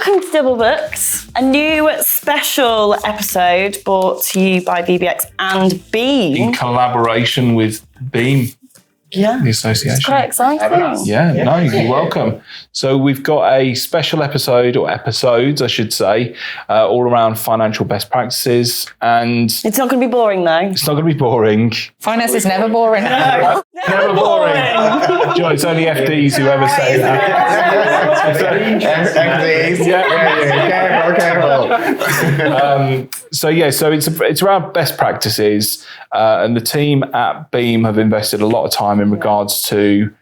Welcome to Double Books, a new special episode brought to you by BBX and Beam. In collaboration with Beam. Yeah. The association. It's quite exciting. Yeah, you're welcome. So we've got a special episode, or episodes, I should say, all around financial best practices. And it's not going to be boring, though. It's not going to be boring. Finance is never boring. No. Never boring. Joe, it's only FDs who ever say that. FDs. Careful. So it's around best practices, and the team at Beam have invested a lot of time in regards to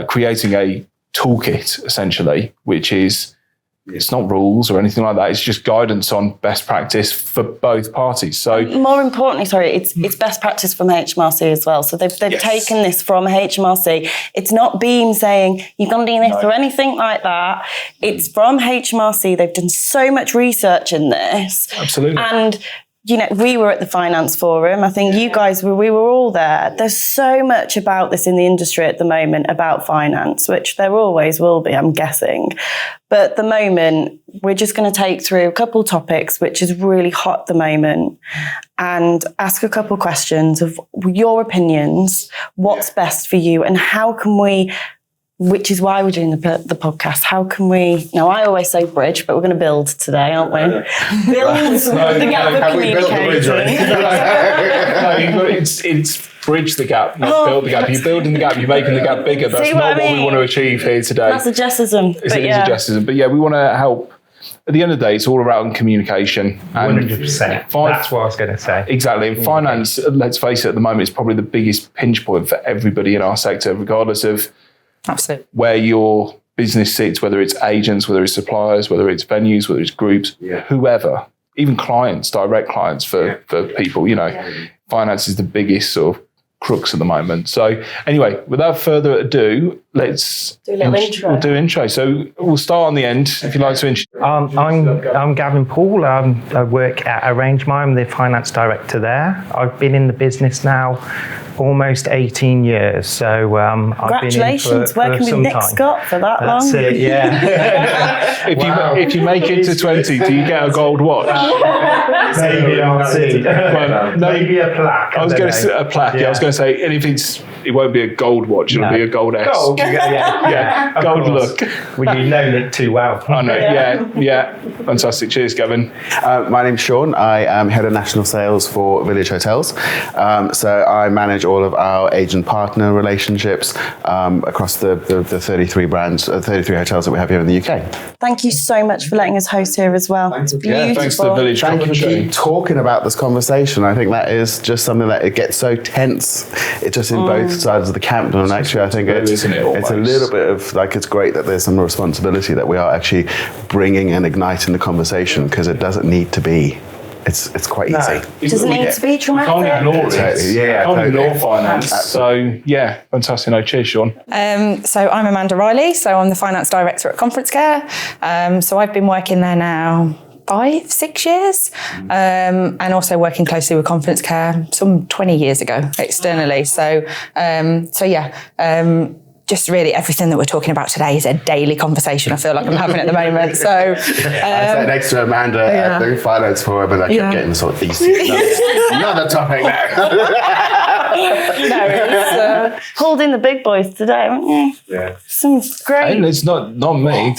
creating a toolkit, essentially, which is, it's not rules or anything like that. It's just guidance on best practice for both parties. So more importantly, it's best practice from HMRC as well. So they've taken this from HMRC. It's not Beam saying you've got to do this or anything like that. It's from HMRC. They've done so much research in this. Absolutely. And we were at the Finance Forum. I think you guys we were all there. There's so much about this in the industry at the moment about finance, which there always will be, I'm guessing. But at the moment, we're just going to take through a couple topics, which is really hot at the moment, and ask a couple questions of your opinions, what's best for you, and how can we, which is why we're doing the podcast. How can we, now I always say bridge, but we're going to build today, aren't we? Build the gap of communicating. It's bridge the gap, not build the gap. You're building the gap, you're making the gap bigger. That's not what we want to achieve here today. That's a suggestism. It's a suggestism. But yeah, we want to help. At the end of the day, it's all around communication. 100%. That's what I was going to say. Exactly. And finance, let's face it, at the moment, is probably the biggest pinch point for everybody in our sector, regardless of where your business sits, whether it's agents, whether it's suppliers, whether it's venues, whether it's groups, whoever, even clients, direct clients for people, finance is the biggest sort of crux at the moment. So anyway, without further ado, let's do a little intro. We'll do intro. So we'll start on the end, if you'd like to intro. I'm Gavin Paul. I work at Arrangemine. I'm the finance director there. I've been in the business now almost 18 years. So congratulations, I've been in for working with Nick time. Scott for that long. That's it, yeah. If you make it to 20, do you get a gold watch? Maybe I'll see. Maybe a plaque. I was going to say a plaque. Yeah. I was going to say, and if it won't be a gold watch, it'll be a gold S. Gold, yeah. Gold look. Well, you know Nick too well. I know, yeah. Fantastic. Cheers, Gavin. My name's Sean. I am head of national sales for Village Hotels. So I manage all of our agent partner relationships across the 33 brands, 33 hotels that we have here in the UK. Thank you so much for letting us host here as well. Thanks to the Village. Thank you for keep talking about this conversation. I think that is just something that it gets so tense. It's just in both sides of the camp. And actually, I think it's a little bit of it's great that there's some responsibility that we are actually bringing and igniting the conversation, because it doesn't need to be. It's quite easy. It doesn't need to be traumatic. Can't ignore it. Can't ignore finance. So fantastic. No, cheers, Sean. So I'm Amanda Riley. So I'm the finance director at Conference Care. So I've been working there now 5-6 years, and also working closely with Conference Care some 20 years ago externally. Just really everything that we're talking about today is a daily conversation I feel like I'm having at the moment. So I sat next to Amanda at the finance forum, and I kept getting sort of another topic now. No, it's pulled in the big boys today, haven't you? Yeah. Some great. And it's not me.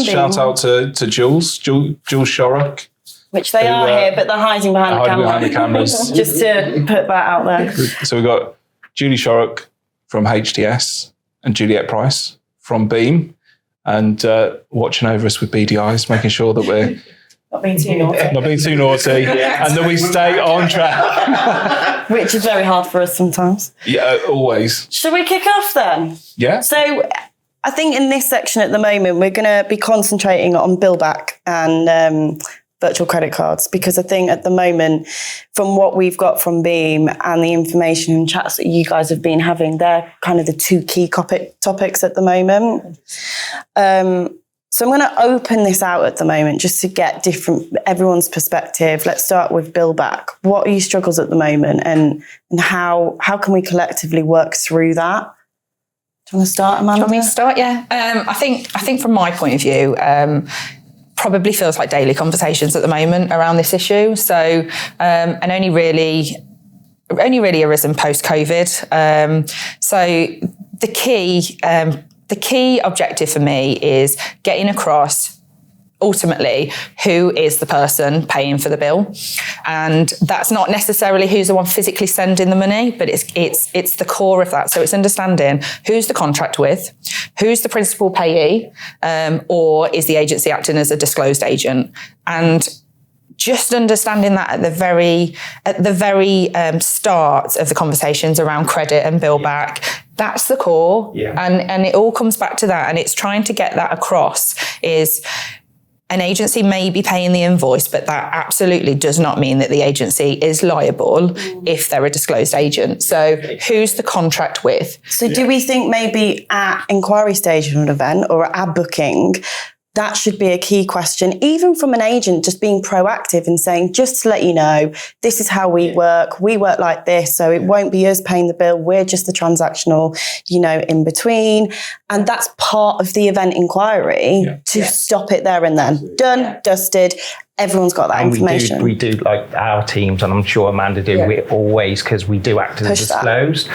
Shout out to Jules Shorrock. Which they are here, but they're hiding behind the cameras. Just to put that out there. So we've got Julie Shorrock from HTS and Juliet Price from Beam, and watching over us with beady eyes, making sure that we're not being too naughty, and that we stay on track. Which is very hard for us sometimes. Yeah, always. Should we kick off then? Yeah. So I think in this section at the moment, we're going to be concentrating on bill back and virtual credit cards, because I think at the moment, from what we've got from Beam and the information and chats that you guys have been having, they're kind of the two key topics at the moment. So I'm going to open this out at the moment just to get everyone's perspective. Let's start with bill back. What are your struggles at the moment, and how can we collectively work through that? Do you want to start, Amanda? Do you want me to start? Yeah. I think from my point of view, probably feels like daily conversations at the moment around this issue. So, and only really arisen post-COVID. So the key objective for me is getting across ultimately who is the person paying for the bill, and that's not necessarily who's the one physically sending the money, but it's the core of that. So it's understanding who's the contract with, who's the principal payee, or is the agency acting as a disclosed agent, and just understanding that at the very start of the conversations around credit and bill back. That's the core, and it all comes back to that, and it's trying to get that across. Is an agency may be paying the invoice, but that absolutely does not mean that the agency is liable if they're a disclosed agent. So who's the contract with? So do we think maybe at inquiry stage of an event or at booking, that should be a key question, even from an agent, just being proactive and saying, just to let you know, this is how we work. We work like this, so it won't be us paying the bill. We're just the transactional, in between. And that's part of the event inquiry to stop it there and then. Done, dusted. Everyone's got that information. We do like our teams, and I'm sure Amanda do. We always, because we do act as disclosed,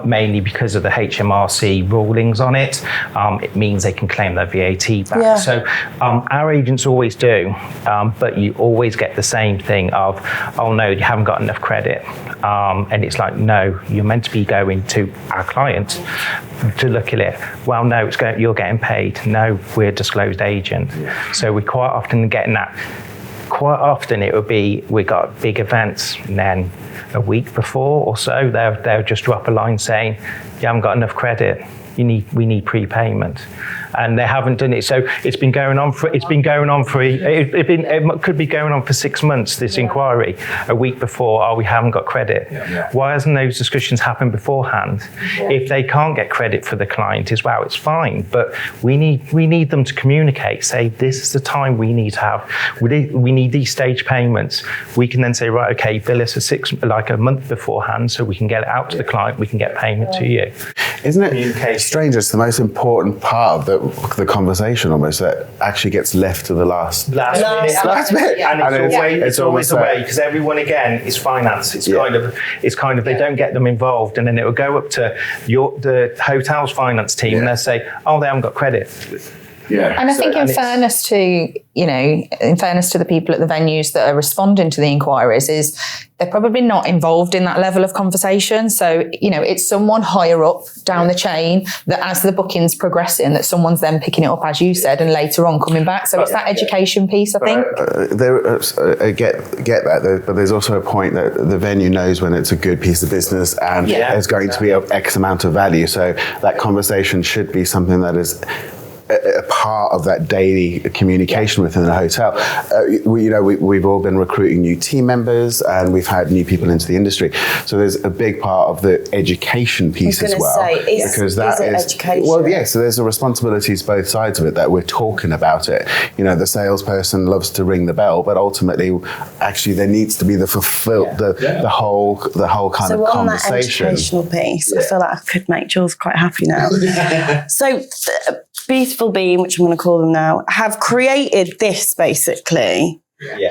mainly because of the HMRC rulings on it. It means they can claim their VAT back. Yeah. So our agents always do, but you always get the same thing of, oh no, you haven't got enough credit, and it's like, no, you're meant to be going to our client to look at it. Well, no, you're getting paid. No, we're a disclosed agent. So we quite often getting that. Quite often it would be, we got big events, and then a week before or so, they'll just drop a line saying, you haven't got enough credit. We need prepayment, and they haven't done it. So it could be going on for 6 months. This inquiry, a week before, we haven't got credit. Why hasn't those discussions happened beforehand? If they can't get credit for the client as well, it's fine. But we need them to communicate. Say, this is the time we need to have. We need these stage payments. We can then say, right, okay, bill us a month beforehand, so we can get it out to the client. We can get payment to you. Isn't it strange? It's the most important part of the conversation, almost, that actually gets left to the last bit. And it's always a way, because everyone again is finance. It's kind of they don't get them involved, and then it will go up to the hotel's finance team, and they'll say, oh, they haven't got credit. Yeah. And I think in fairness to the people at the venues that are responding to the inquiries, is they're probably not involved in that level of conversation. So, it's someone higher up down the chain that, as the booking's progressing, that someone's then picking it up, as you said, and later on coming back. So it's that education piece, I think. I get that, but there's also a point that the venue knows when it's a good piece of business and there's going to be X amount of value. So that conversation should be something that is a part of that daily communication within the hotel. We've all been recruiting new team members, and we've had new people into the industry. So there's a big part of the education piece as well. Because that is education. Well, yeah. So there's a responsibility to both sides of it, that we're talking about it. The salesperson loves to ring the bell, but ultimately, actually, there needs to be the whole kind of conversation. So on that educational piece, I feel like I could make Jules quite happy now. So. Beautiful Beam, which I'm going to call them now, have created this basically,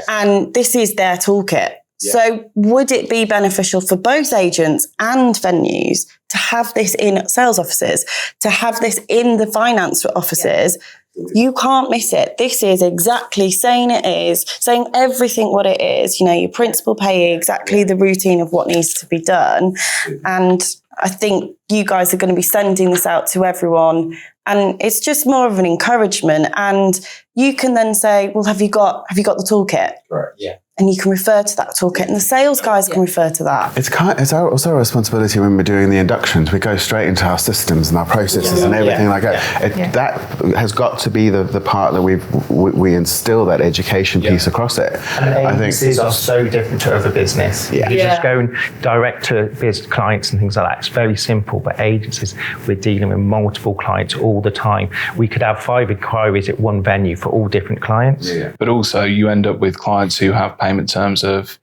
and this is their toolkit. Yeah. So would it be beneficial for both agents and venues to have this in sales offices, to have this in the finance offices? Yeah. You can't miss it. This is exactly saying everything what it is, your principal payee, exactly the routine of what needs to be done. And I think you guys are going to be sending this out to everyone, and it's just more of an encouragement. And you can then say, well, have you got the toolkit? Right. Yeah. And you can refer to that toolkit, and the sales guys can refer to that. It's also our responsibility when we're doing the inductions. We go straight into our systems and our processes and everything like that. That has got to be the part that we instill that education piece across it. And I think these are so different to other business. Yeah. You're just going direct to business clients and things like that. It's very simple, but agencies, we're dealing with multiple clients all the time. We could have 5 inquiries at one venue for all different clients. Yeah. But also you end up with clients who have payment terms of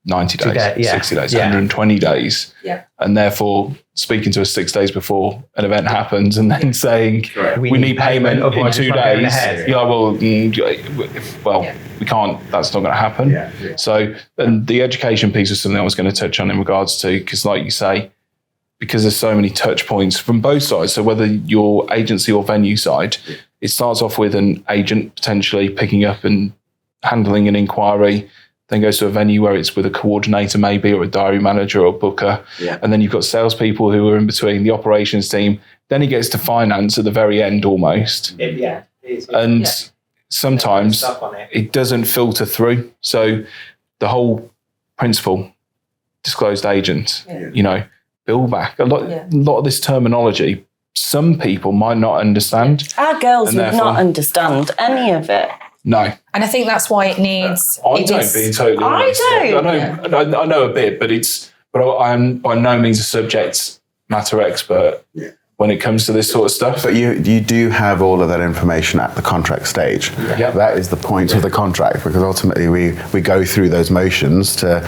90 days, 60 days, 120 days. Yeah. And therefore speaking to us 6 days before an event happens and then saying, we need payment in 2 days. You're like, well, we can't, that's not going to happen. Yeah. So and the education piece is something I was going to touch on in regards to, because like you say, because there's so many touch points from both sides. So whether your agency or venue side, it starts off with an agent potentially picking up and handling an inquiry, then goes to a venue where it's with a coordinator maybe, or a diary manager or booker. Yeah. And then you've got salespeople who are in between, the operations team. Then it gets to finance at the very end almost. And sometimes it doesn't filter through. So the whole principle, disclosed agent, you know, bill back. A lot of this terminology, some people might not understand. Our girls would not understand any of it. No. And I think that's why it needs... I don't, being totally honest. I know a bit, but I am by no means a subject matter expert when it comes to this sort of stuff. But you do have all of that information at the contract stage. Yeah. That is the point of the contract, because ultimately we go through those motions to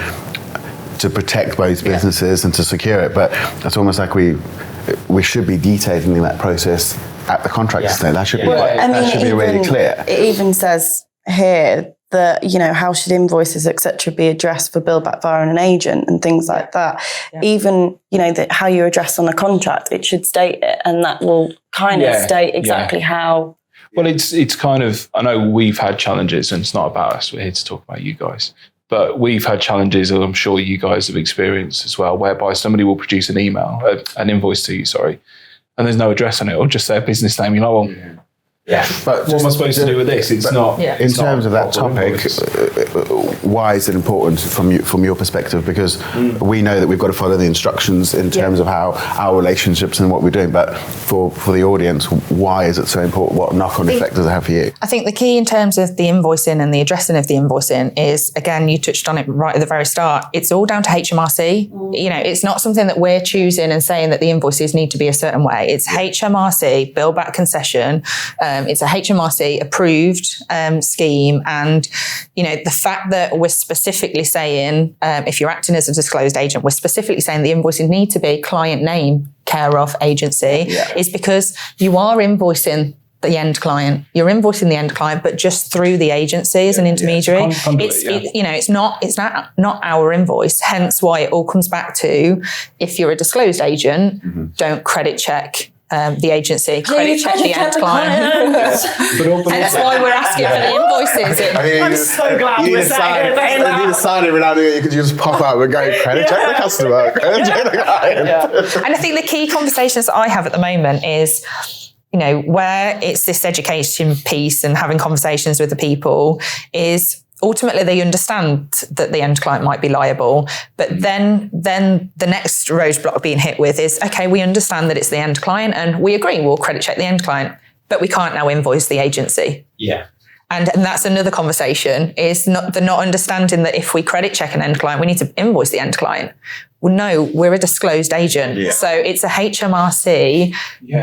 protect both businesses and to secure it. But it's almost like we should be detailing that process at the contract stage. That should be really clear. It even says here that, you know, how should invoices, etc., be addressed for bill back via an agent and things like that. Yeah. Even, you know, how you address on a contract, it should state it, and that will kind of state exactly how. Well, it's kind of, I know we've had challenges, and it's not about us, we're here to talk about you guys. But we've had challenges, and I'm sure you guys have experienced as well, whereby somebody will produce an invoice to you, and there's no address on it, or just say a business name. You're like, well, but what am I supposed to do with this? It's not. Yeah. In terms of that topic, why is it important from your perspective? Because we know that we've got to follow the instructions in terms of how our relationships and what we're doing. But for the audience, why is it so important? What knock-on effect does it have for you? I think the key in terms of the invoicing and the addressing of the invoicing is, again, you touched on it right at the very start. It's all down to HMRC. You know, it's not something that we're choosing and saying that the invoices need to be a certain way. It's HMRC, bill back concession. It's a HMRC approved scheme. And, you know, the fact that we're specifically saying, if you're acting as a disclosed agent, we're specifically saying the invoices need to be client name, care of, agency, is because you are invoicing the end client. You're invoicing the end client, but just through the agency as an intermediary. It's not our invoice. Hence why it all comes back to, if you're a disclosed agent, don't credit check the agency, credit check the end client. That's why we're asking for the invoices. I'm so glad we're saying it. You need a sign every now and then. You could just pop out and go, credit check the customer, credit check the client. And I think the key conversations that I have at the moment is, you know, where it's this education piece and having conversations with the people, is ultimately they understand that the end client might be liable, but then the next roadblock being hit with is, okay, we understand that it's the end client and we agree we'll credit check the end client, but we can't now invoice the agency. Yeah. And that's another conversation, is not understanding that if we credit check an end client, we need to invoice the end client. Well, no, we're a disclosed agent. Yeah. So it's a HMRC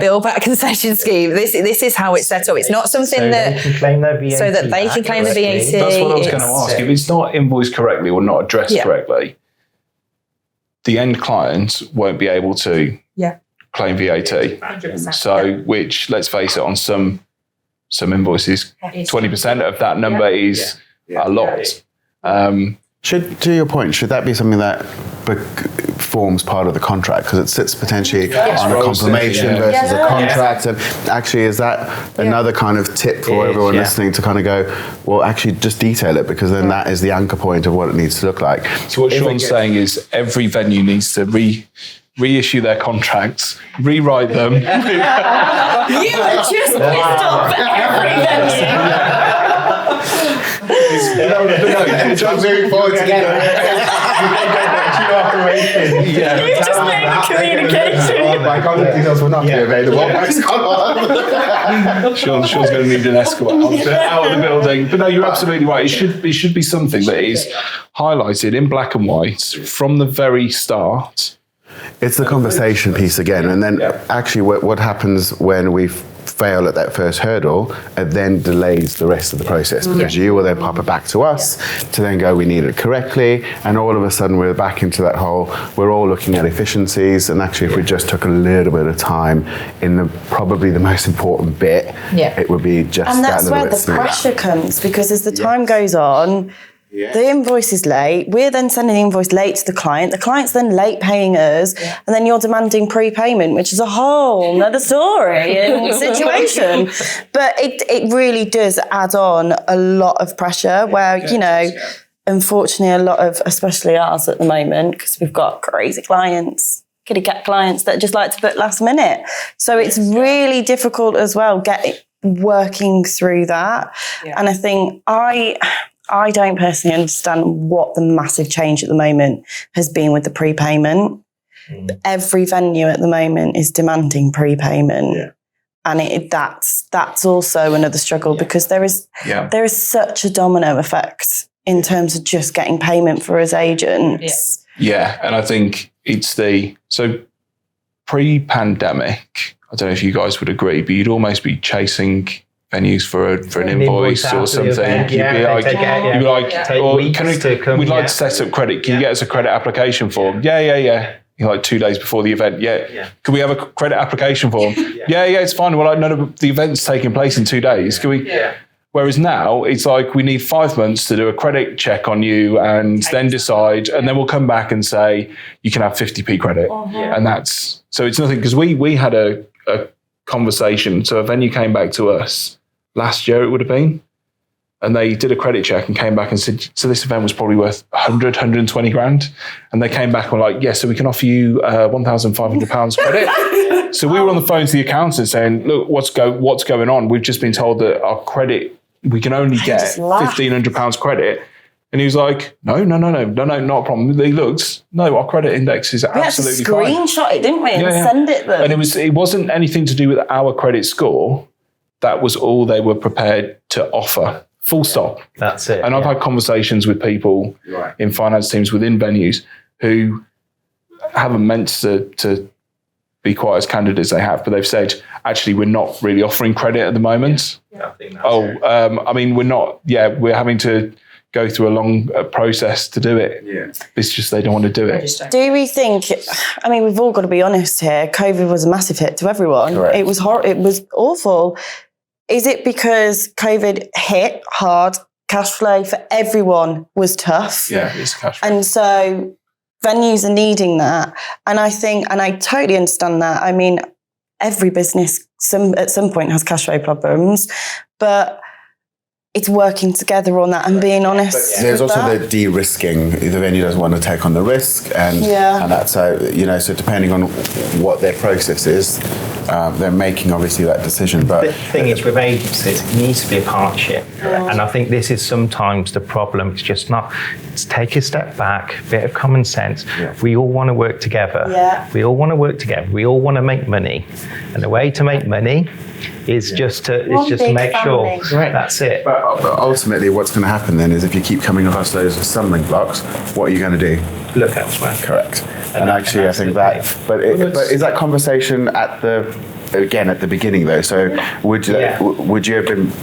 bill back concession scheme. This is how it's set up. It's not something that they can claim their VAT. So that they can claim the VAT. That's what I was going to ask. If it's not invoiced correctly or not addressed correctly, the end client won't be able to claim VAT. 100%. So, which, let's face it, on some invoices, 20% of that number is a lot. To your point, should that be something that forms part of the contract, because it sits potentially on a confirmation versus a contract? And actually, is that another kind of tip for everyone listening to kind of go, well, actually just detail it, because then that is the anchor point of what it needs to look like. So what Sean's saying is every venue needs to reissue their contracts, rewrite them. You were just pissed off every venue. Moving forward You've just made a communication. My contact details will not be available. Sean's going to need an escort out of the building. But no, you're absolutely right. It should be something that is highlighted in black and white from the very start. It's the conversation piece again. And then actually what happens when we fail at that first hurdle, it then delays the rest of the process, because you will then pop it back to us to then go, we need it correctly, and all of a sudden we're back into that whole, we're all looking at efficiencies, and actually if we just took a little bit of time in the probably the most important bit, it would be just and that that's where the pressure comes, because as the time goes on, the invoice is late. We're then sending the invoice late to the client. The client's then late paying us, and then you're demanding prepayment, which is a whole nother story and situation. But it really does add on a lot of pressure. Where unfortunately, a lot of, especially ours at the moment, because we've got crazy clients, kitty cat clients that just like to book last minute. So it's really difficult as well working through that. And I think I don't personally understand what the massive change at the moment has been with the prepayment. Every venue at the moment is demanding prepayment. And that's also another struggle, because there is such a domino effect in terms of just getting payment for us agents. And I think it's so pre-pandemic, I don't know if you guys would agree, but you'd almost be chasing venues for an invoice or something. You'd be like, we'd like to set up credit. Can you get us a credit application form? Yeah. Like 2 days before the event. Can we have a credit application form? Yeah, it's fine. Well, like, none of the event's taking place in 2 days. Can we? Whereas now it's like, we need 5 months to do a credit check on you and then decide, and then we'll come back and say you can have 50p credit. And so it's nothing, because we had a conversation. So a venue came back to us last year, it would have been, and they did a credit check and came back and said, so this event was probably worth 120 grand. And they came back and were like, so we can offer you £1,500 credit. So we were on the phone to the accountant saying, look, what's going on? We've just been told that our credit, we can only get £1,500 credit. And he was like, no, not a problem. They looked, our credit index is absolutely fine. We had to screenshot it, didn't we, and send it them. And it wasn't anything to do with our credit score. That was all they were prepared to offer. Full stop. That's it. And I've had conversations with people in finance teams within venues who haven't meant to be quite as candid as they have, but they've said, actually, we're not really offering credit at the moment. I think that's we're not. We're having to go through a long process to do it. It's just they don't want to do it. Do we think, we've all got to be honest here, COVID was a massive hit to everyone. Correct. It was it was awful. Is it because COVID hit hard, cash flow for everyone was tough? Yeah, it's cash flow. And so venues are needing that. And I think, and I totally understand that. Every business at some point has cash flow problems, but it's working together on that and being honest. But there's also the de-risking. The venue doesn't want to take on the risk, and that's so depending on what their process is, they're making obviously that decision. But the thing is, with agencies, it needs to be a partnership, and I think this is sometimes the problem. It's just not. It's take a step back, a bit of common sense. We all want to work together. We all want to work together. We all want to make money, and the way to make money is just to make family. Sure that's it. But ultimately, what's going to happen then is if you keep coming across those stumbling blocks, what are you going to do? Look elsewhere. Correct. And actually, I think that. But is that conversation at the beginning though? So would you have been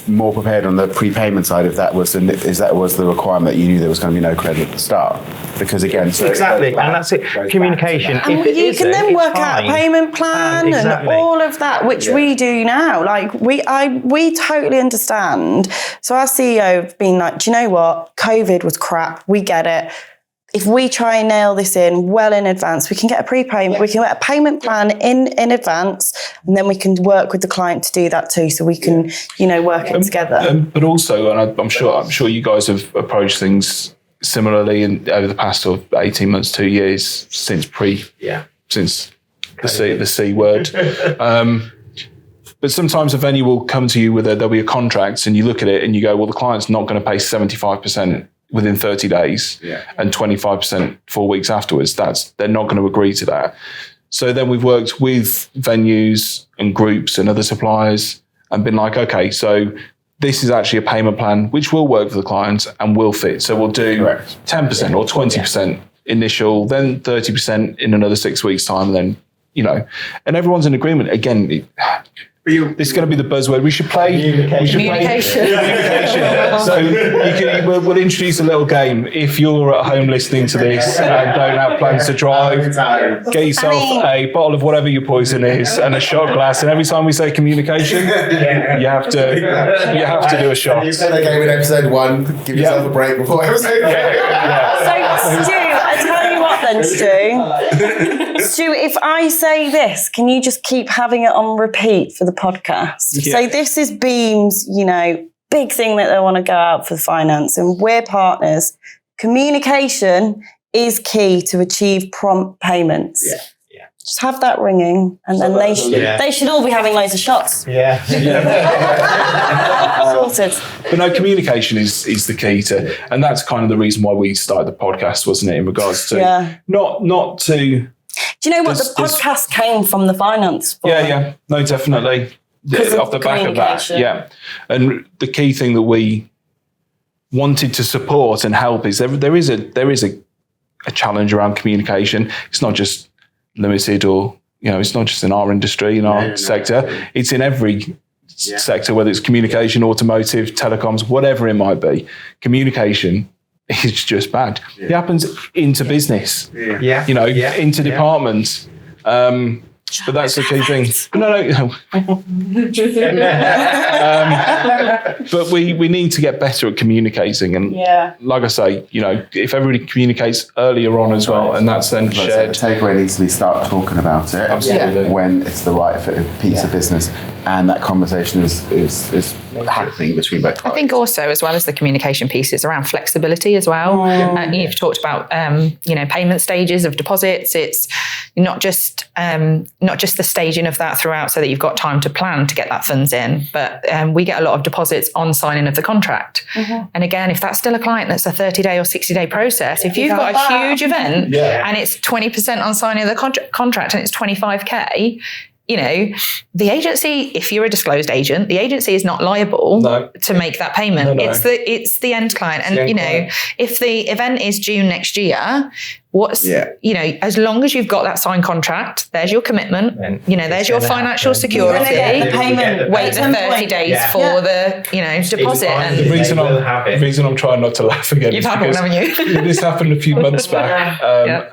more prepared on the prepayment side if that was the requirement that you knew there was going to be no credit at the start? Because again, exactly, and that's it. Communication. And you can then work out a payment plan and all of that, which we do now. Like we totally understand. So our CEO have been like, do you know what? COVID was crap. We get it. If we try and nail this in well in advance, we can get a prepayment. We can get a payment plan in advance, and then we can work with the client to do that too. So we can, work it together. But also, and I'm sure you guys have approached things similarly over the past sort of 18 months, 2 years since the C word. But sometimes a venue will come to you there'll be a contract, and you look at it and you go, well, the client's not going to pay 75% within 30 days and 25% 4 weeks afterwards. They're not going to agree to that. So then we've worked with venues and groups and other suppliers and been like, okay, so this is actually a payment plan which will work for the clients and will fit. So we'll do 10% or 20% initial, then 30% in another 6 weeks' time, and then, and everyone's in agreement. Again, This is going to be the buzzword. We should play Communication. So we'll introduce a little game. If you're at home listening to this and don't have plans to drive, get yourself a bottle of whatever your poison is and a shot glass. And every time we say communication, you have to do a shot. You said a game in episode 1. Give yourself a break before episode 2. So, Stu, I tell you what then, Stu. Stu, if I say this, can you just keep having it on repeat for the podcast? Yeah. So this is Beam's, big thing that they want to go out for the finance, and we're partners. Communication is key to achieve prompt payments. Yeah. Just have that ringing, and then they should all be having loads of shots. Yeah. Sorted. But no, communication is the key to, and that's kind of the reason why we started the podcast, wasn't it? In regards to not to. Do you know what the podcast came from? The finance forum. Yeah. No, definitely. Off the back of that, yeah. And the key thing that we wanted to support and help is there is a challenge around communication. It's not just limited, or it's not just in our industry, in our sector. It's in every sector, whether it's communication, automotive, telecoms, whatever it might be. Communication is just bad. It happens into business, into departments. But that's the key thing. No. But we need to get better at communicating, and like I say, if everybody communicates earlier on as well, and that's then shared. The takeaway needs to be start talking about it. Absolutely. When it's the right piece of business, and that conversation is happening between both parties. I think also, as well as the communication piece, it's around flexibility as well. You've talked about payment stages of deposits. It's not just the staging of that throughout, so that you've got time to plan to get that funds in, but we get a lot of deposits on signing of the contract. And again, if that's still a client that's a 30-day or 60-day process, if you've got a huge event and it's 20% on signing of the contract and it's 25k, the agency, if you're a disclosed agent, the agency is not liable to make that payment. No. It's the end client. And, if the event is June next year, as long as you've got that signed contract, there's your commitment, there's your financial security. Wait the 30 days for the, deposit. And the reason I'm trying not to laugh again is because one, haven't you? This happened a few months back.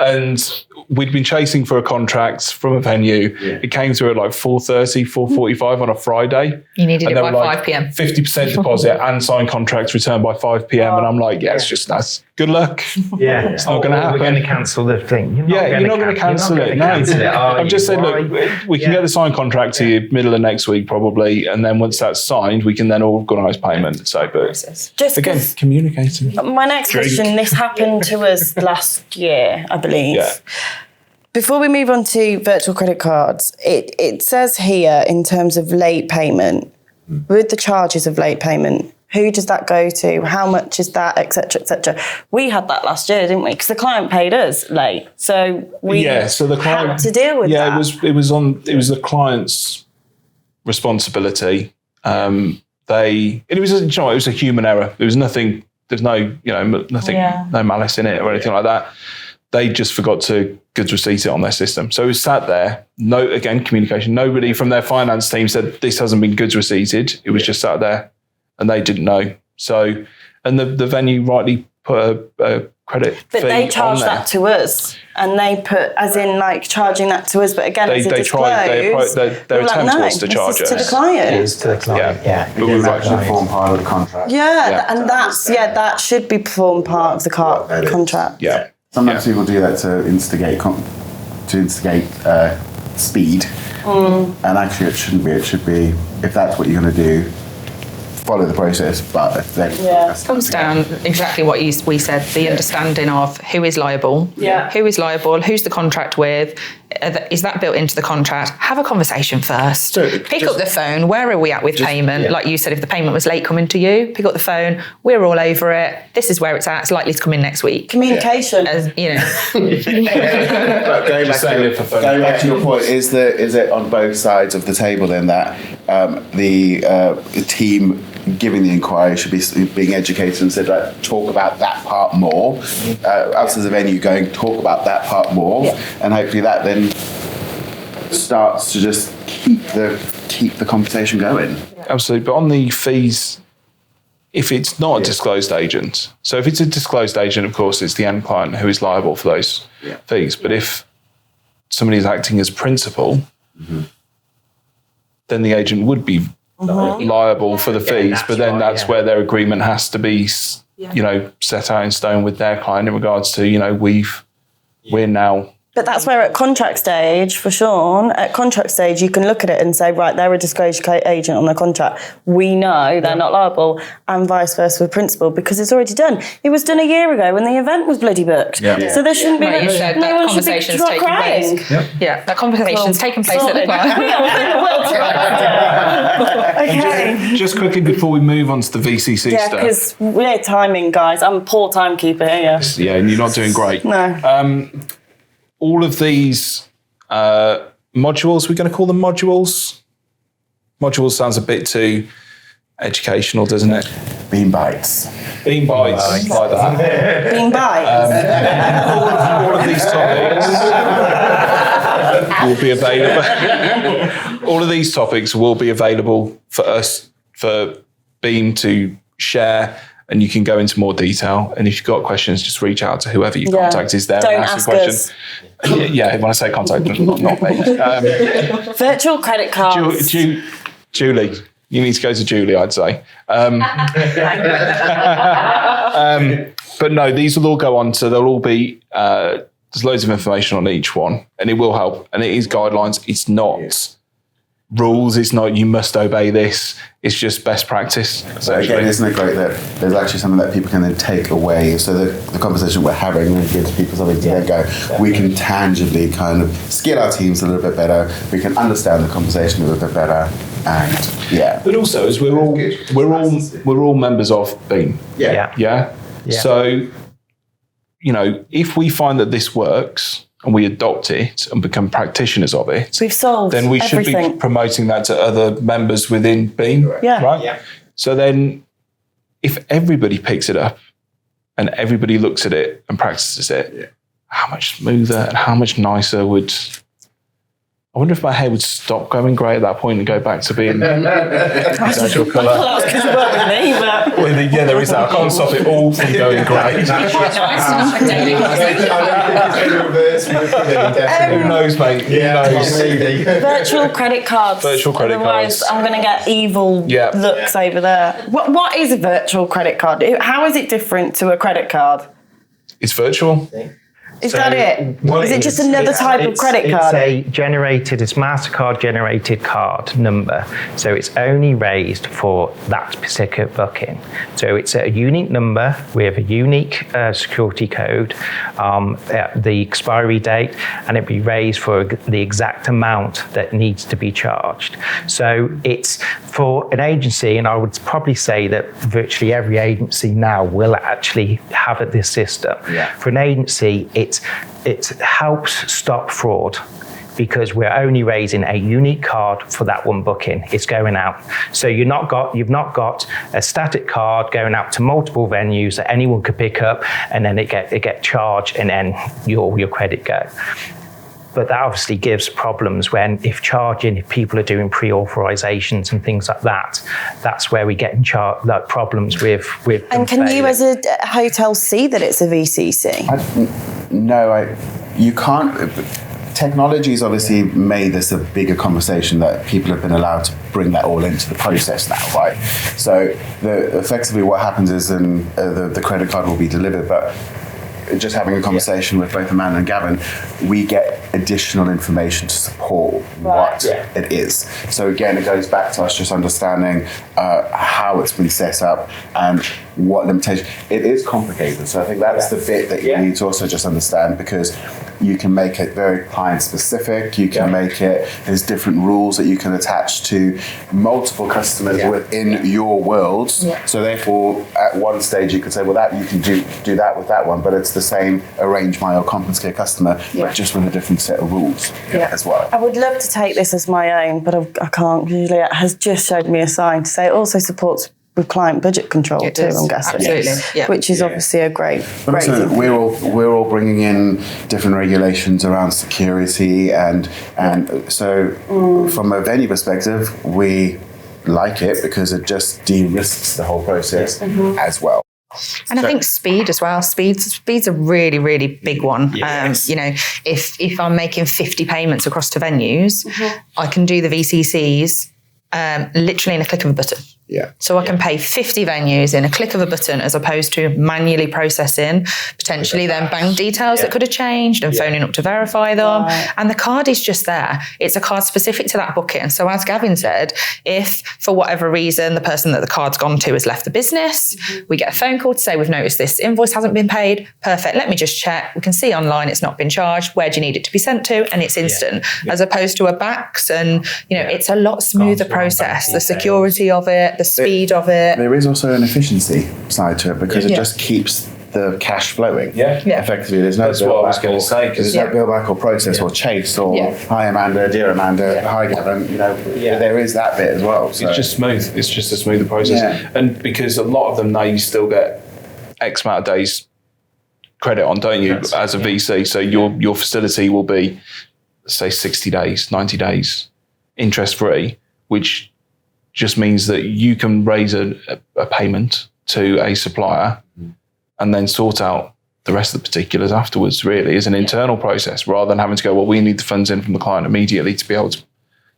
And we'd been chasing for a contract from a venue. It came through at like 4:30, 4:45 on a Friday. You needed it by 5 p.m. 50% deposit and signed contracts returned by 5 p.m. And I'm like, that's good luck. Yeah. It's not going to happen. We're going to cancel the thing. You're not going to cancel it. No. I've just said, look, we can get the signed contract to you middle of next week probably. And then once that's signed, we can then organise payment. So, but just again, communicating. My next question, this happened to us last year, I believe. Yeah. Before we move on to virtual credit cards, it says here in terms of late payment, with the charges of late payment, who does that go to? How much is that, et cetera, et cetera? We had that last year, didn't we? Because the client paid us late. So we had to deal with that. Yeah, it was the client's responsibility. It was a human error. There was nothing, there's no malice in it or anything like that. They just forgot to goods receipt it on their system. So it was sat there. Communication. Nobody from their finance team said this hasn't been goods receipted. It was just sat there and they didn't know. So, and the venue rightly put a credit fee on there. But they charged that to us, and they put, as in like charging that to us, but again, their attempt was to charge us. To the client. It is to the client, But we were actually form part of the contract. That should be form part of the contract. Yeah. Sometimes people do that to instigate speed, and actually it shouldn't be. It should be, if that's what you're going to do, follow the process. But if then it comes down exactly what we said: the understanding of who is liable, who's the contract with. Is that built into the contract? Have a conversation first. Pick up the phone. Where are we at with payment? Like you said, if the payment was late coming to you, pick up the phone. We're all over it. This is where it's at. It's likely to come in next week. Communication. But going back to your point, is it on both sides of the table then that the team giving the inquiry should be being educated and said, like, talk about that part more. Us as a venue going, talk about that part more, and hopefully that then starts to just keep keep the conversation going. Absolutely. But on the fees, if it's not a disclosed agent, so if it's a disclosed agent, of course, it's the end client who is liable for those fees. But if somebody is acting as principal, then the agent would be liable for the fees. But then that's where their agreement has to be, set out in stone with their client in regards to, we're now. But that's where at contract stage, for Sean, you can look at it and say, right, they're a disclosure agent on their contract. We know they're not liable, and vice versa with principal, because it's already done. It was done a year ago when the event was bloody booked. So there shouldn't be no one should be crying. Yeah, that conversation's taken place at the time. Okay. Just quickly before we move on to the VCC Yeah, stuff. because we're timing, guys. I'm a poor timekeeper here. Yeah, and you're not doing great. No. All of these modules, we're going to call them modules. Modules sounds a bit too educational, doesn't it? Bean bites. Bean bites, like that. Bean bites. All of these topics will be available. All of these topics will be available for us, for Beam to share, and you can go into more detail. And if you've got questions, just reach out to whoever your contact is there. Don't and ask a question. us. Yeah, when I say contact, not me. Virtual credit cards. Julie, you need to go to Julie, I'd say. But no, these will all go on, so they'll all be, there's loads of information on each one, and it will help. And it is guidelines. It's not rules. It's not you must obey this. It's just best practice. So again, isn't it great that there's actually something that people can then take away? So the conversation we're having then gives people something to then go, we can tangibly kind of skill our teams a little bit better. We can understand the conversation a little bit better. And But also, as we're all members of Beam. Yeah. So, if we find that this works and we adopt it and become practitioners of it, we've solved then we everything. should be promoting that to other members within Beam. Right? Yeah. So then, if everybody picks it up and everybody looks at it and practices it, how much smoother and how much nicer would... I wonder if my hair would stop going grey at that point and go back to being natural colour. Well, that's because you work with me, but... Well, yeah, there is that. I can't stop it all from going grey. Who knows, mate? Who knows? Virtual credit cards. Virtual credit Otherwise, cards. I'm going to get evil looks over there. What is a virtual credit card? How is it different to a credit card? It's virtual. Is that it? Is it just another type of credit card? It's MasterCard generated card number. So it's only raised for that specific booking. So it's a unique number with a unique security code, the expiry date, and it'll be raised for the exact amount that needs to be charged. So it's for an agency, and I would probably say that virtually every agency now will actually have this system. For an agency, it helps stop fraud because we're only raising a unique card for that one booking. It's going out. So you've not got a static card going out to multiple venues that anyone could pick up and then it get charged and then your credit go. But that obviously gives problems if people are doing pre-authorizations and things like that. That's where we get in problems with. And can you, as a hotel, see that it's a VCC? You can't. Technology's obviously made this a bigger conversation that people have been allowed to bring that all into the process now, right? So effectively, what happens is the credit card will be delivered, but just having a conversation with both Amanda and Gavin, we get additional information to support what it is. So again, it goes back to us just understanding how it's been set up and what limitations. It is complicated, so I think that's the bit that you need to also just understand, because you can make it very client specific, you can make it, there's different rules that you can attach to multiple customers within your worlds. So therefore, at one stage you could say, well, that you can do that with that one, but it's the same Arrange My or Conference Care customer, but just with a different set of rules as well. I would love to take this as my own, but I can't. Juliet has just showed me a sign to say it also supports with client budget control too, I'm guessing. Absolutely. Yeah. Which is obviously a great Also, thing. we're all bringing in different regulations around security, and so from a venue perspective, we like it because it just de-risks the whole process as well. And I think speed as well. Speed's a really, really big one. Yes. If I'm making 50 payments across to venues, I can do the VCCs literally in a click of a button. Yeah. So I can pay 50 venues in a click of a button, as opposed to manually processing potentially then bank details that could have changed and phoning up to verify them. Right. And the card is just there. It's a card specific to that booking. So as Gavin said, if for whatever reason the person that the card's gone to has left the business, we get a phone call to say, we've noticed this invoice hasn't been paid. Perfect. Let me just check. We can see online it's not been charged. Where do you need it to be sent to? And it's instant, as opposed to a BACS. And, it's a lot smoother process. The security of it, the speed of it. There is also an efficiency side to it, because it just keeps the cash flowing. Effectively, there's no That's what I was going to say, because there's no bill back or process or chase or hi Amanda, dear Amanda, hi Gavin. There is that bit as well. So. It's just smooth. It's just a smoother process, and because a lot of them now you still get X amount of days credit on, don't you, as a VC? So your facility will be, say, 60 days, 90 days, interest free, which just means that you can raise a payment to a supplier and then sort out the rest of the particulars afterwards, really, as an internal process, rather than having to go, well, we need the funds in from the client immediately to be able to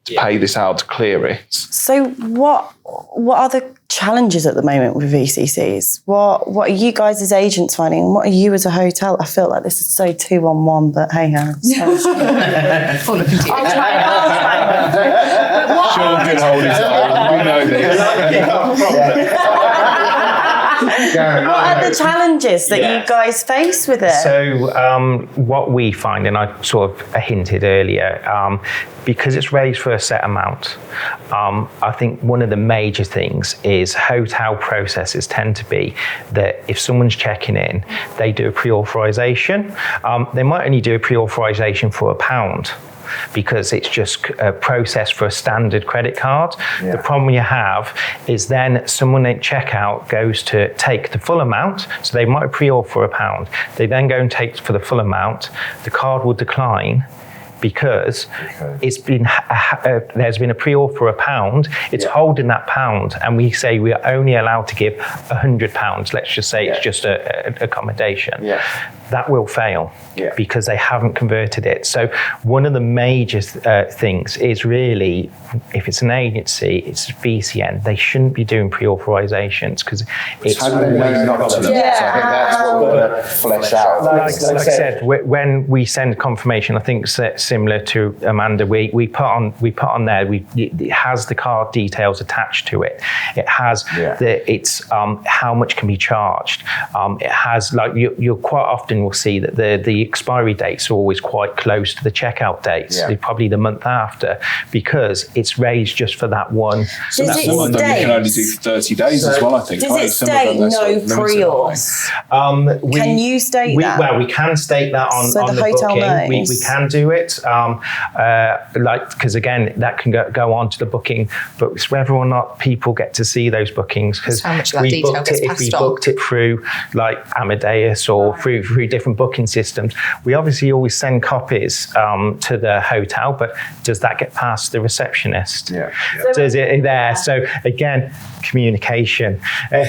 pay this out, to clear it. So what are the challenges at the moment with VCCs? What are you guys as agents finding, and what are you as a hotel? I feel like this is so 2-on-1, but hey ho. Full of confusion. I'll try. Sean can hold his own. We know this. What are the challenges that you guys face with it? So what we find, and I sort of hinted earlier, because it's raised for a set amount, I think one of the major things is hotel processes tend to be that if someone's checking in, they do a pre-authorization. They might only do a pre-authorization for £1, because it's just a process for a standard credit card. The problem you have is then someone at checkout goes to take the full amount, so they might pre-auth for £1. They then go and take for the full amount. The card will decline because it's been there's been a pre-auth for £1. It's holding that pound, and we say we are only allowed to give £100. Let's just say it's just a accommodation. That will fail because they haven't converted it. So one of the major things is really, if it's an agency, it's VCN, they shouldn't be doing pre-authorizations, because it's how do they know not to? So I think that's what we're going to flesh out. Like I said, when we send confirmation, I think similar to Amanda, we put on there, it has the card details attached to it. It has it's how much can be charged. It has, like, you quite often will see that the expiry dates are always quite close to the checkout dates. They're probably the month after, because it's raised just for that one. Does it Some of them you can only do for 30 days as well, I think. Does it state no pre-auth? Can you state that? Well, we can state that on the hotel booking. knows. We can do it, because again, that can go on to the booking, but it's whether or not people get to see those bookings. Because if we booked it through like Amadeus or through different booking systems, we obviously always send copies to the hotel, but does that get past the receptionist? So is it there? So again, communication. The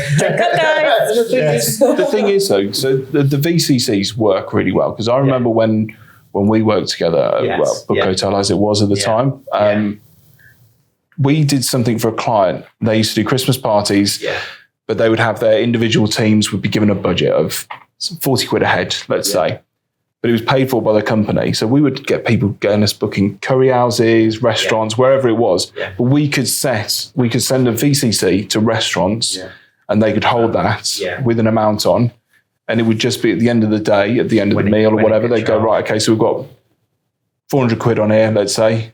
thing is, though, so the VCCs work really well, because I remember when we worked together, Book Hotel as it was at the time, we did something for a client. They used to do Christmas parties, but they would have their individual teams would be given a budget of 40 quid a head, let's say. But it was paid for by the company. So we would get people getting us booking curry houses, restaurants, wherever it was. But we could send a VCC to restaurants and they could hold that with an amount on. And it would just be at the end of the day, at the end of the meal or whatever, they'd go, right, okay, so we've got 400 quid on here, let's say,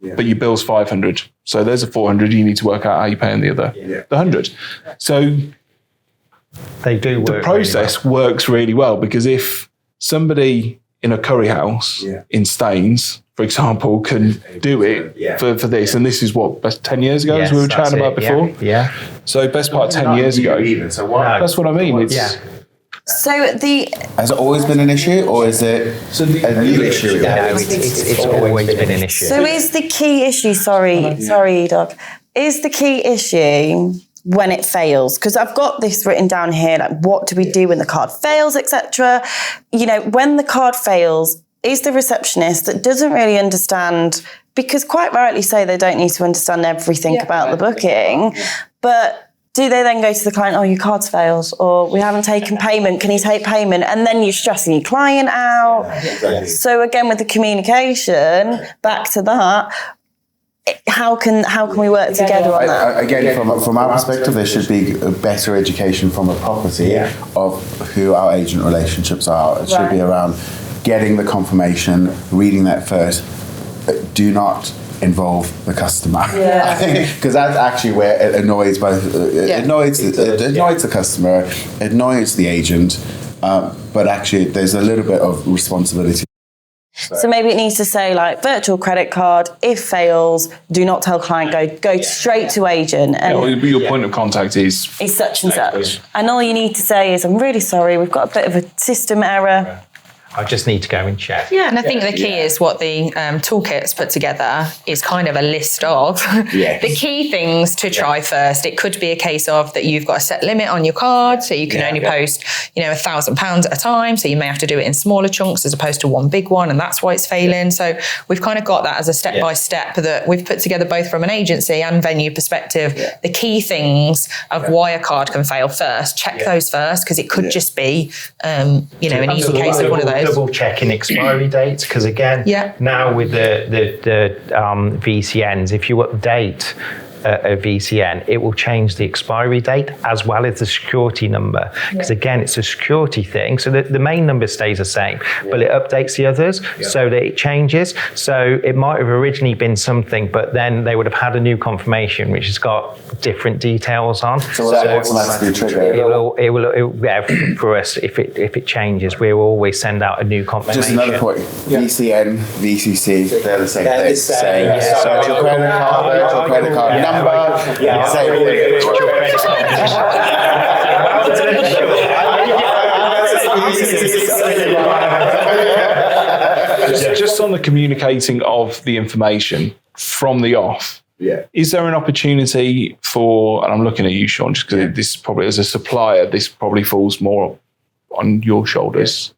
but your bill's 500. So there's a 400, you need to work out how you're paying the other, the 100. So they do work. The process works really well, because if somebody in a curry house in Staines, for example, can do it for this. And this is what, 10 years ago, as we were chatting about before? Yeah. So best part 10 years ago. That's what I mean. It's So has it always been an issue, or is it a new issue? No, it's always been an issue. So is the key issue, sorry, Doc, is the key issue when it fails? Because I've got this written down here, like what do we do when the card fails, etc. You know, when the card fails, is the receptionist that doesn't really understand, because quite rightly so, they don't need to understand everything about the booking, but do they then go to the client, oh, your card's failed, or we haven't taken payment, can you take payment? And then you're stressing your client out. So again, with the communication, back to that, how can we work together on that? Again, from our perspective, there should be a better education from a property of who our agent relationships are. It should be around getting the confirmation, reading that first. Do not involve the customer. I think because that's actually where it annoys both. It annoys the customer, it annoys the agent, but actually there's a little bit of responsibility. So maybe it needs to say like virtual credit card, if fails, do not tell client, go straight to agent. And your point of contact is such and such. And all you need to say is, I'm really sorry, we've got a bit of a system error. I just need to go and check. Yeah, and I think the key is what the toolkit's put together is kind of a list of the key things to try first. It could be a case of that you've got a set limit on your card, so you can only post, £1,000 at a time. So you may have to do it in smaller chunks as opposed to one big one, and that's why it's failing. So we've kind of got that as a step by step that we've put together both from an agency and venue perspective. The key things of why a card can fail first. Check those first, because it could just be, an easy case of one of those. Double checking expiry dates, because again, now with the VCNs, if you update a VCN, it will change the expiry date as well as the security number, because again, it's a security thing. So the main number stays the same, but it updates the others so that it changes. So it might have originally been something, but then they would have had a new confirmation which has got different details on. So that automatically trigger. It will for us, if it changes, we will always send out a new confirmation. Just another point. VCN, VCC, they're the same thing. So your credit card, virtual credit card number. Just on the communicating of the information from the off, is there an opportunity for, and I'm looking at you, Sean, just because this is probably, as a supplier, this probably falls more on your shoulders.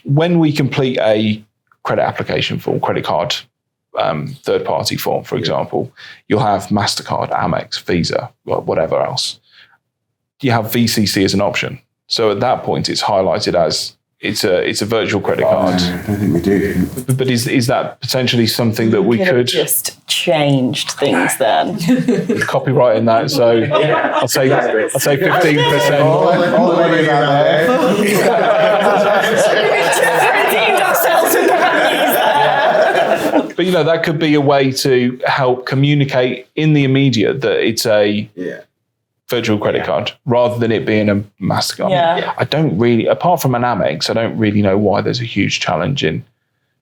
When we complete a credit application form, credit card third-party form, for example, you'll have MasterCard, Amex, Visa, whatever else. You have VCC as an option. So at that point, it's highlighted as it's a virtual credit card. I don't think we do. But is that potentially something that we could just changed things then? Copyright in that? So I'll say 15%. All the ladies out there. But that could be a way to help communicate in the immediate that it's a virtual credit card rather than it being a MasterCard. I don't really, apart from an Amex, I don't really know why there's a huge challenge in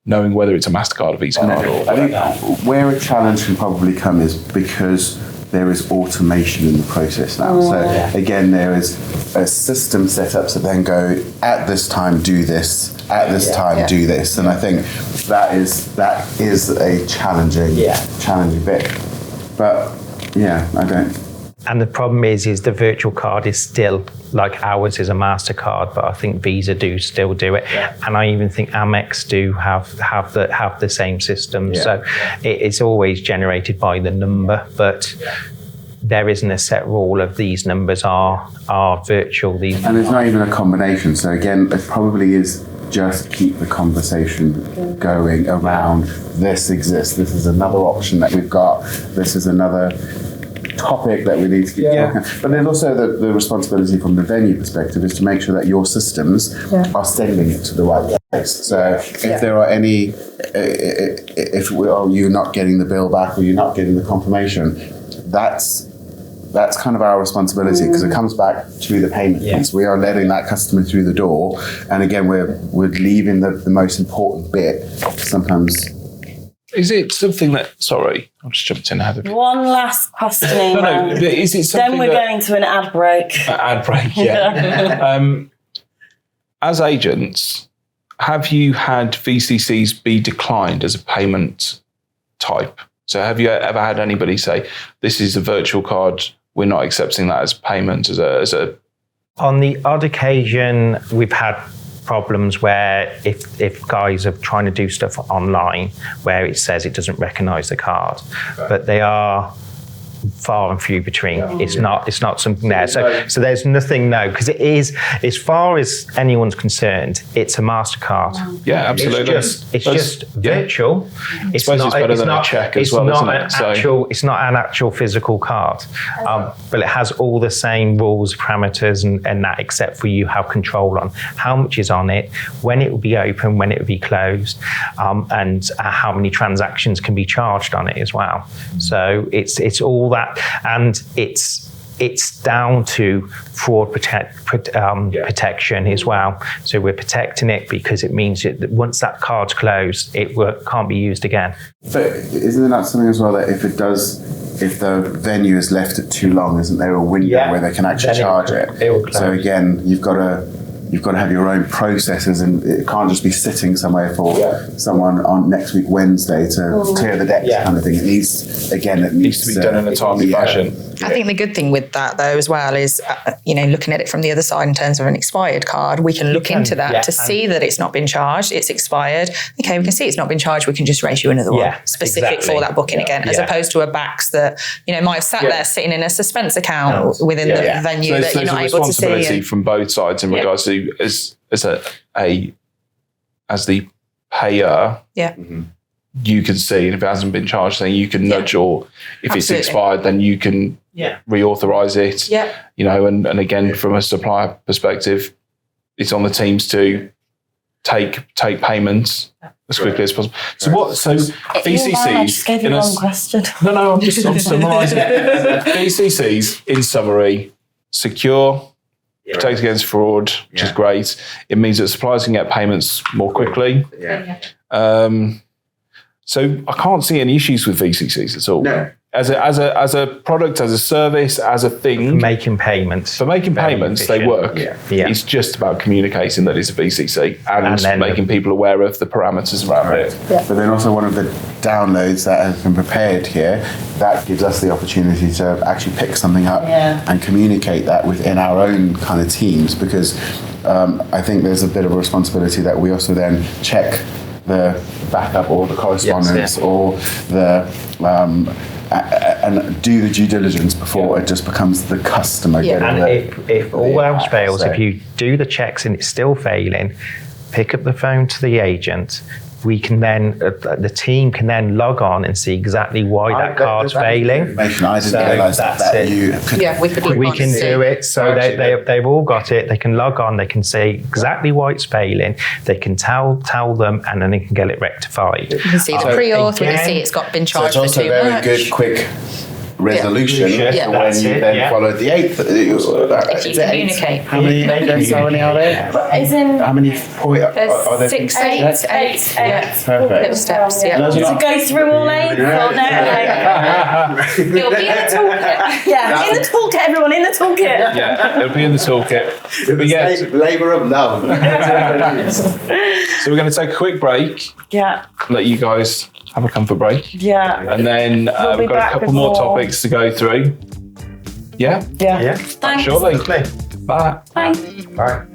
knowing whether it's a MasterCard or Visa card. I think where a challenge can probably come is because there is automation in the process now. So again, there is a system set up to then go, at this time do this, at this time do this. And I think that is a challenging bit. But I don't. And the problem is the virtual card is still, like ours is a MasterCard, but I think Visa do still do it. And I even think Amex do have the same system. So it's always generated by the number, but there isn't a set rule of these numbers are virtual. And it's not even a combination. So again, it probably is just keep the conversation going around this exists. This is another option that we've got. This is another topic that we need to keep talking about. But there's also the responsibility from the venue perspective is to make sure that your systems are sending it to the right place. So if there are any, you're not getting the bill back or you're not getting the confirmation, that's that's kind of our responsibility, because it comes back to the payment piece. We are letting that customer through the door, and again, we're leaving the most important bit sometimes. Is it something that? Sorry, I just jumped in ahead of you. One last questioning. No. Is it something? Then we're going to an ad break. Ad break, yeah. As agents, have you had VCCs be declined as a payment type? So have you ever had anybody say, "This is a virtual card, we're not accepting that as payment"? As a On the odd occasion, we've had problems where if guys are trying to do stuff online where it says it doesn't recognise the card, but they are far and few between. It's not something there. So there's nothing, no, because it is, as far as anyone's concerned, it's a MasterCard. Yeah, absolutely. It's just virtual. It's better than a check as well, isn't it? It's not an actual physical card, but it has all the same rules, parameters, and that, except for you have control on how much is on it, when it will be open, when it will be closed, and how many transactions can be charged on it as well. So it's all that, and it's down to fraud protection as well. So we're protecting it because it means that once that card's closed, it can't be used again. But isn't that something as well that if the venue is left it too long, isn't there a window where they can actually charge it? It will close. So again, you've got to have your own processes, and it can't just be sitting somewhere for someone on next week Wednesday to clear the decks kind of thing. It needs to be done in a timely fashion. I think the good thing with that, though, as well, is looking at it from the other side in terms of an expired card. We can look into that to see that it's not been charged, it's expired. Okay, we can see it's not been charged. We can just raise you another one specific for that booking again, as opposed to a backs that might have sat there sitting in a suspense account within the venue that you're not able to see. There's a responsibility from both sides in regards to as the payer. Yeah. Mm-hmm. You can see, and if it hasn't been charged, then you can nudge, or if it's expired, then you can reauthorize it. Yeah. And again, from a supplier perspective, it's on the teams to take payments as quickly as possible. So VCCs? I just gave you the wrong question. No, I'm summarising. VCCs, in summary, secure, protect against fraud, which is great. It means that suppliers can get payments more quickly. So I can't see any issues with VCCs at all. No. As a product, as a service, as a thing. For making payments. They work. Yeah. It's just about communicating that it's a VCC and making people aware of the parameters around it. Yeah. But then also one of the downloads that have been prepared here, that gives us the opportunity to actually pick something up and communicate that within our own kind of teams, because I think there's a bit of a responsibility that we also then check the backup or the correspondence or the and do the due diligence before it just becomes the customer. And if all else fails, if you do the checks and it's still failing, pick up the phone to the agent. We can then, the team can then log on and see exactly why that card's failing. I didn't realise that you could. We can do it. So they've all got it. They can log on. They can see exactly why it's failing. They can tell them, and then they can get it rectified. You can see the pre-auth. We can see it's been charged for too much. So it's also very good, quick resolution when you then followed the 8th. If you communicate. How many are there? How many are there? 6, 8. Perfect. Little steps. Yeah. To go through all 8. It'll be in the toolkit. Yeah, in the toolkit, everyone, in the toolkit. Yeah, it'll be in the toolkit. But labour of love. So we're going to take a quick break. Yeah. Let you guys have a comfort break. Yeah. And then we've got a couple more topics to go through. Yeah? Yeah. Thanks. Shortly. Bye. Bye. Bye.